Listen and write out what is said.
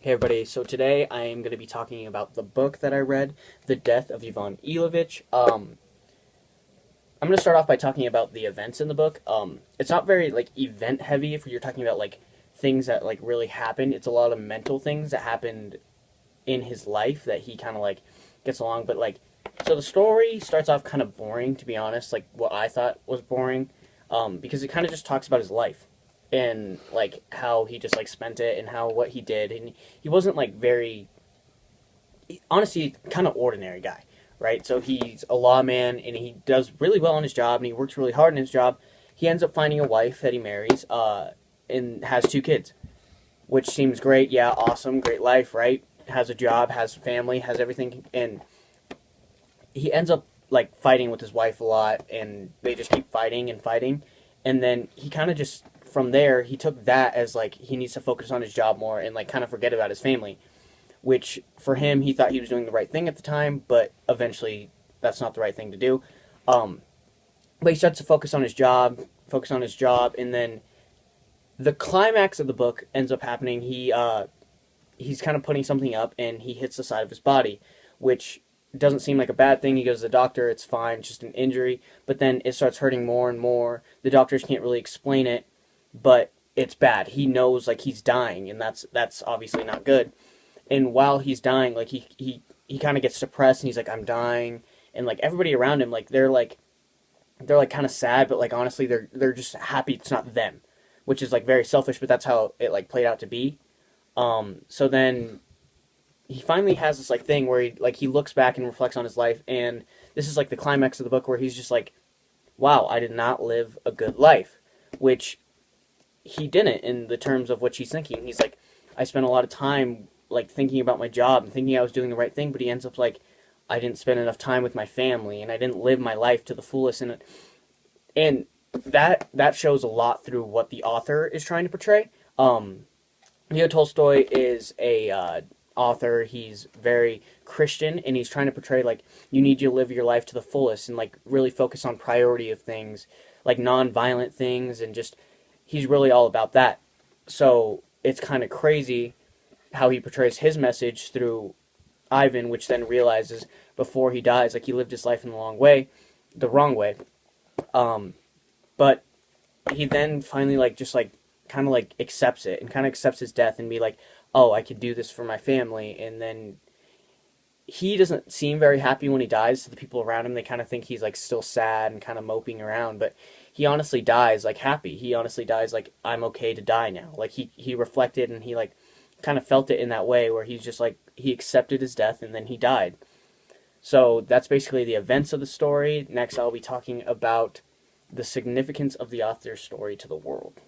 Hey everybody, so today I am going to be talking about the book that I read, The Death of Ivan Ilych. I'm going to start off by talking about the events in the book. It's not very event heavy if you're talking about things that really happened. It's a lot of mental things that happened in his life that he kind of gets along. But so the story starts off kind of boring, to be honest. Like what I thought was boring, because it kind of just talks about his life and how he just spent it and how what he did, and he wasn't very honestly kind of ordinary guy, right? So he's a lawman and he does really well on his job and he works really hard in his job. He ends up finding a wife that he marries, and has two kids, which seems great. Yeah, awesome, great life, right? Has a job, has family, has everything, and he ends up fighting with his wife a lot, and they just keep fighting and fighting, and then he kind of just from there he took that as he needs to focus on his job more and kind of forget about his family, which for him he thought he was doing the right thing at the time, but eventually that's not the right thing to do. But he starts to focus on his job, and then the climax of the book ends up happening. He's kind of putting something up and he hits the side of his body, which doesn't seem like a bad thing. He goes to the doctor, it's fine, it's just an injury, but then it starts hurting more and more. The doctors can't really explain it, but it's bad. He knows he's dying, and that's obviously not good. And while he's dying, he kind of gets depressed, and he's like, I'm dying, and everybody around him, they're kind of sad, but honestly they're just happy it's not them, which is very selfish, but that's how it played out to be. So then he finally has this thing where he looks back and reflects on his life, and this is the climax of the book where he's just wow, I did not live a good life, which he didn't in the terms of what he's thinking. He's I spent a lot of time thinking about my job and thinking I was doing the right thing, but he ends up I didn't spend enough time with my family and I didn't live my life to the fullest, and that shows a lot through what the author is trying to portray. Leo Tolstoy is a author. He's very Christian, and he's trying to portray you need to live your life to the fullest and really focus on priority of things, non-violent things, and just he's really all about that. So it's kind of crazy how he portrays his message through Ivan, which then realizes before he dies he lived his life in the wrong way. But he then finally just kind of accepts it and kind of accepts his death and be oh, I could do this for my family. And then he doesn't seem very happy when he dies. To the people around him, they kind of think he's still sad and kind of moping around, but he honestly dies happy. He honestly dies I'm okay to die now. He reflected, and he kind of felt it in that way where he's just he accepted his death and then he died. So that's basically the events of the story. Next I'll be talking about the significance of the author's story to the world.